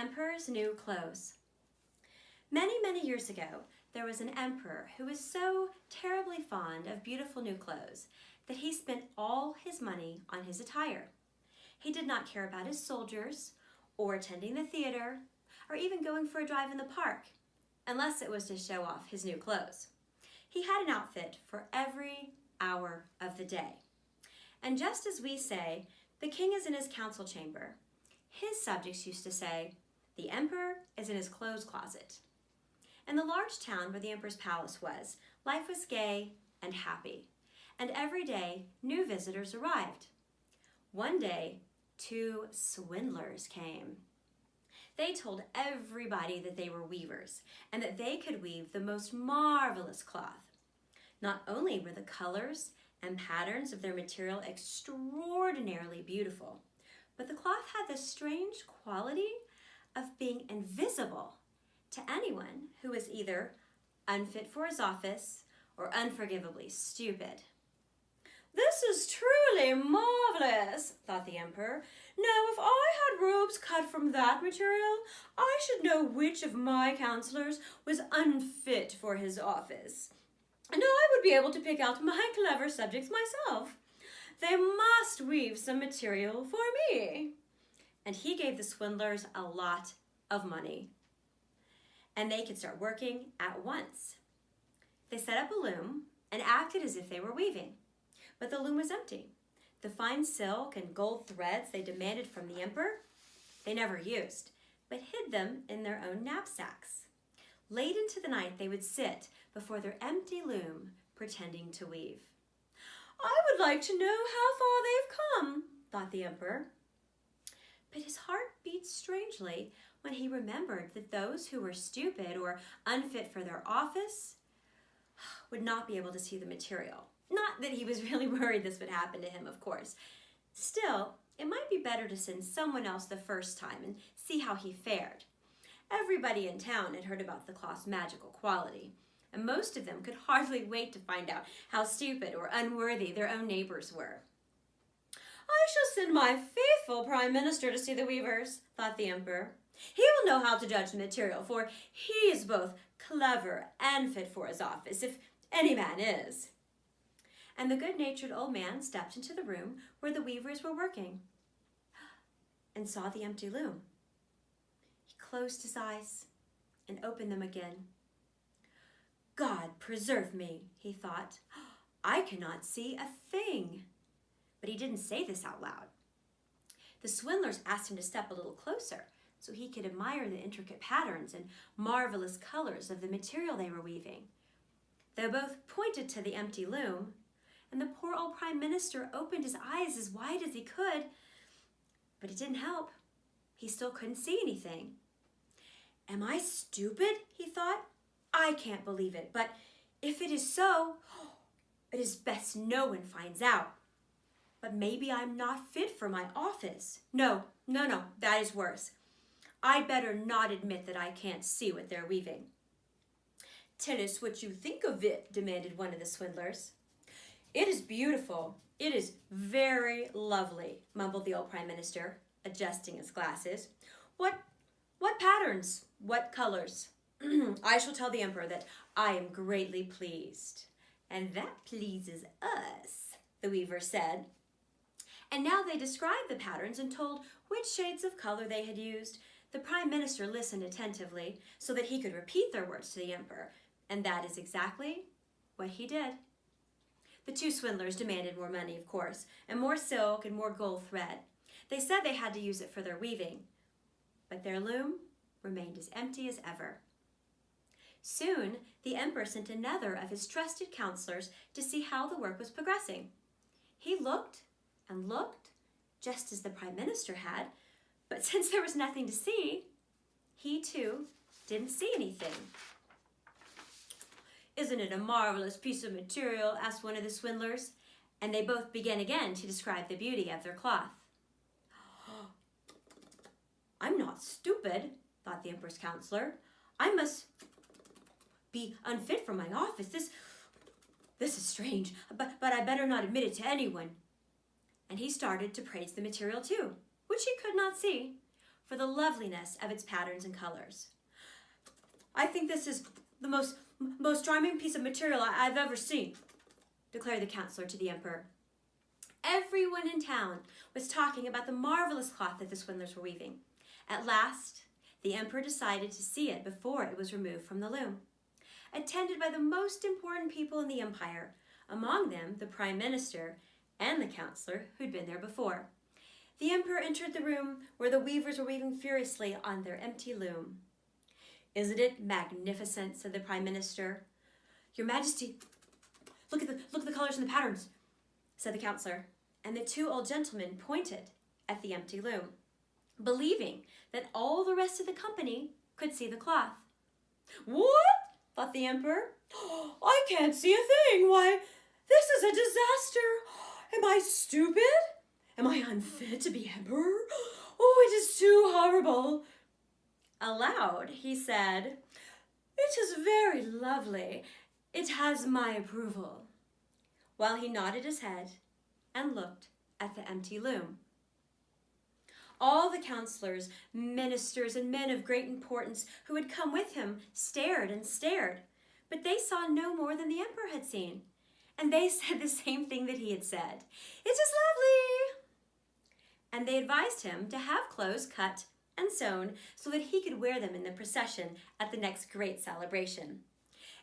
emperor's new clothes. Many, many years ago, there was an emperor who was so terribly fond of beautiful new clothes that he spent all his money on his attire. He did not care about his soldiers, or attending the theater, or even going for a drive in the park, unless it was to show off his new clothes. He had an outfit for every hour of the day. And just as we say, the king is in his council chamber, his subjects used to say, the emperor is in his clothes closet. In the large town where the emperor's palace was, life was gay and happy, and every day new visitors arrived. One day, 2 swindlers came. They told everybody that they were weavers and that they could weave the most marvelous cloth. Not only were the colors and patterns of their material extraordinarily beautiful, but the cloth had the strange quality of being invisible to anyone who was either unfit for his office or unforgivably stupid. "This is truly marvelous," thought the emperor. "Now, if I had robes cut from that material, I should know which of my counselors was unfit for his office. And I would be able to pick out my clever subjects myself. They must weave some material for me." And he gave the swindlers a lot of money, and they could start working at once. They set up a loom and acted as if they were weaving, but the loom was empty. The fine silk and gold threads they demanded from the emperor, they never used, but hid them in their own knapsacks. Late into the night, they would sit before their empty loom, pretending to weave. "I would like to know how far they've come," thought the emperor. But his heart beat strangely when he remembered that those who were stupid or unfit for their office would not be able to see the material. Not that he was really worried this would happen to him, of course. Still, it might be better to send someone else the first time and see how he fared. Everybody in town had heard about the cloth's magical quality, and most of them could hardly wait to find out how stupid or unworthy their own neighbors were. "I shall send my faithful prime minister to see the weavers," thought the emperor. "He will know how to judge the material, for he is both clever and fit for his office, if any man is." And the good-natured old man stepped into the room where the weavers were working and saw the empty loom. He closed his eyes and opened them again. "God preserve me," he thought. "I cannot see a thing." But he didn't say this out loud. The swindlers asked him to step a little closer so he could admire the intricate patterns and marvelous colors of the material they were weaving. They both pointed to the empty loom, and the poor old prime minister opened his eyes as wide as he could, but it didn't help. He still couldn't see anything. "Am I stupid?" he thought. "I can't believe it, but if it is so, it is best no one finds out. But maybe I'm not fit for my office. No, that is worse. I'd better not admit that I can't see what they're weaving." "Tell us what you think of it," demanded one of the swindlers. "It is beautiful. It is very lovely," mumbled the old prime minister, adjusting his glasses. What patterns? What colors? I shall tell the emperor that I am greatly pleased." "And that pleases us," the weaver said. And now they described the patterns and told which shades of color they had used. The prime minister listened attentively so that he could repeat their words to the emperor, and that is exactly what he did. The 2 swindlers demanded more money, of course, and more silk and more gold thread. They said they had to use it for their weaving, but their loom remained as empty as ever. Soon, the emperor sent another of his trusted counselors to see how the work was progressing. He looked and looked, just as the prime minister had, but since there was nothing to see, he too didn't see anything. "Isn't it a marvelous piece of material?" asked one of the swindlers, and they both began again to describe the beauty of their cloth. "I'm not stupid," thought the emperor's counselor. "I must be unfit for my office. This is strange, but I better not admit it to anyone." And he started to praise the material too, which he could not see, for the loveliness of its patterns and colors. "I think this is the most charming piece of material I've ever seen," declared the counselor to the emperor. Everyone in town was talking about the marvelous cloth that the swindlers were weaving. At last, the emperor decided to see it before it was removed from the loom. Attended by the most important people in the empire, among them the prime minister and the counselor who'd been there before, the emperor entered the room where the weavers were weaving furiously on their empty loom. "Isn't it magnificent?" said the prime minister. "Your Majesty, look at the colors and the patterns," said the counselor, and the two old gentlemen pointed at the empty loom, believing that all the rest of the company could see the cloth. "What?" thought the emperor. "I can't see a thing. Why, this is a disaster. Am I stupid? Am I unfit to be emperor? Oh, it is too horrible." Aloud, he said, "It is very lovely. It has my approval," while he nodded his head and looked at the empty loom. All the counselors, ministers, and men of great importance who had come with him stared and stared, but they saw no more than the emperor had seen, and they said the same thing that he had said. "It is lovely!" And they advised him to have clothes cut and sewn so that he could wear them in the procession at the next great celebration.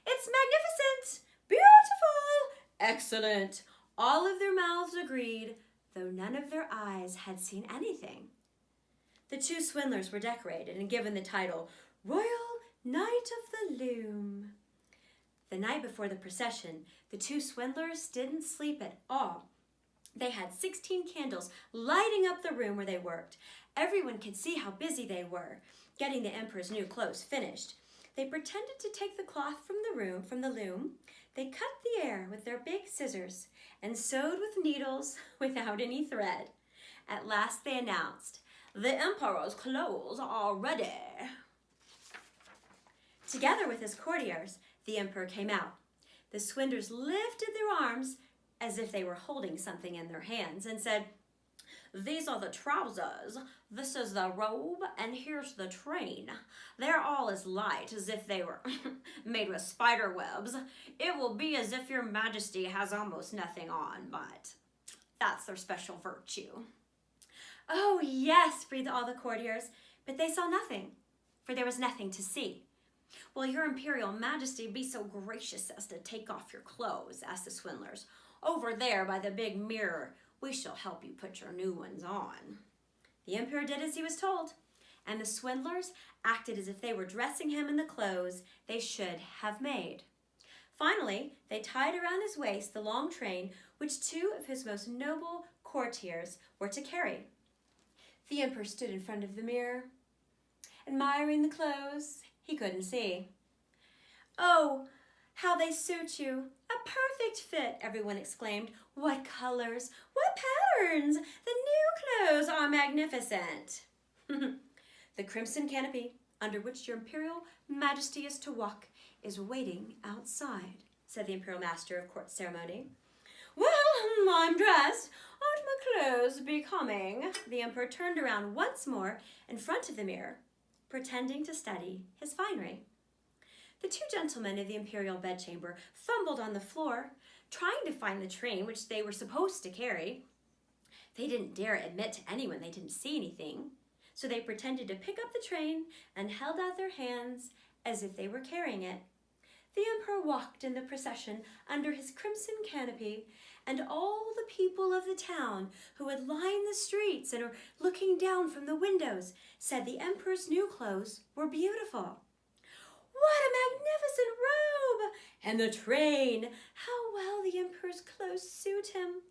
"It's magnificent! Beautiful! Excellent!" All of their mouths agreed, though none of their eyes had seen anything. The two swindlers were decorated and given the title Royal Knight of the Loom. The night before the procession, the two swindlers didn't sleep at all. They had 16 candles lighting up the room where they worked. Everyone could see how busy they were, getting the emperor's new clothes finished. They pretended to take the cloth from the loom. They cut the air with their big scissors and sewed with needles without any thread. At last they announced, "The emperor's clothes are ready." Together with his courtiers, the emperor came out. The swindlers lifted their arms as if they were holding something in their hands and said, "These are the trousers, this is the robe, and here's the train. They're all as light as if they were made with spider webs. It will be as if your Majesty has almost nothing on, but that's their special virtue." "Oh, yes," breathed all the courtiers, but they saw nothing, for there was nothing to see. "Will your Imperial Majesty be so gracious as to take off your clothes?" asked the swindlers. "Over there by the big mirror, we shall help you put your new ones on." The emperor did as he was told, and the swindlers acted as if they were dressing him in the clothes they should have made. Finally, they tied around his waist the long train which two of his most noble courtiers were to carry. The emperor stood in front of the mirror, admiring the clothes he couldn't see. "Oh, how they suit you! A perfect fit!" everyone exclaimed. "What colors! What patterns! The new clothes are magnificent!" "The crimson canopy, under which your Imperial Majesty is to walk, is waiting outside," said the Imperial Master of Court Ceremony. "Well, I'm dressed. Aren't my clothes becoming?" The emperor turned around once more in front of the mirror, pretending to study his finery. The two gentlemen of the imperial bedchamber fumbled on the floor, trying to find the train which they were supposed to carry. They didn't dare admit to anyone they didn't see anything, so they pretended to pick up the train and held out their hands as if they were carrying it. The emperor walked in the procession under his crimson canopy, and all the people of the town who had lined the streets and were looking down from the windows said the emperor's new clothes were beautiful. "What a magnificent robe! And the train! How well the emperor's clothes suit him!"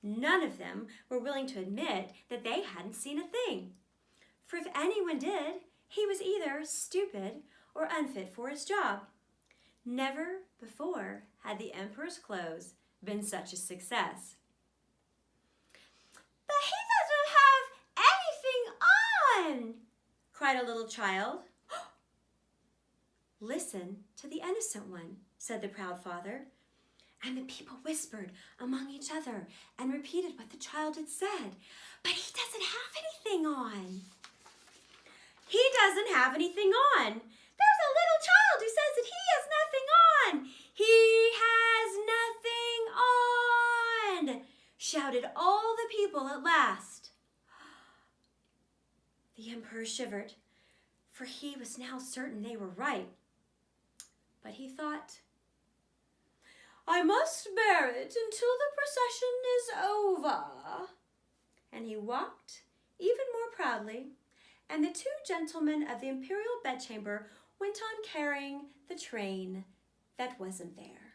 None of them were willing to admit that they hadn't seen a thing. For if anyone did, he was either stupid or unfit for his job. Never before had the emperor's clothes been such a success. "But he doesn't have anything on!" cried a little child. "Listen to the innocent one," said the proud father. And the people whispered among each other and repeated what the child had said. "But he doesn't have anything on." He doesn't have anything on. There's a little child who says that he has nothing on. He has nothing on, shouted all the people at last. The emperor shivered, for he was now certain they were right. But he thought, I must bear it until the procession is over. And he walked even more proudly, and the two gentlemen of the imperial bedchamber went on carrying the train that wasn't there.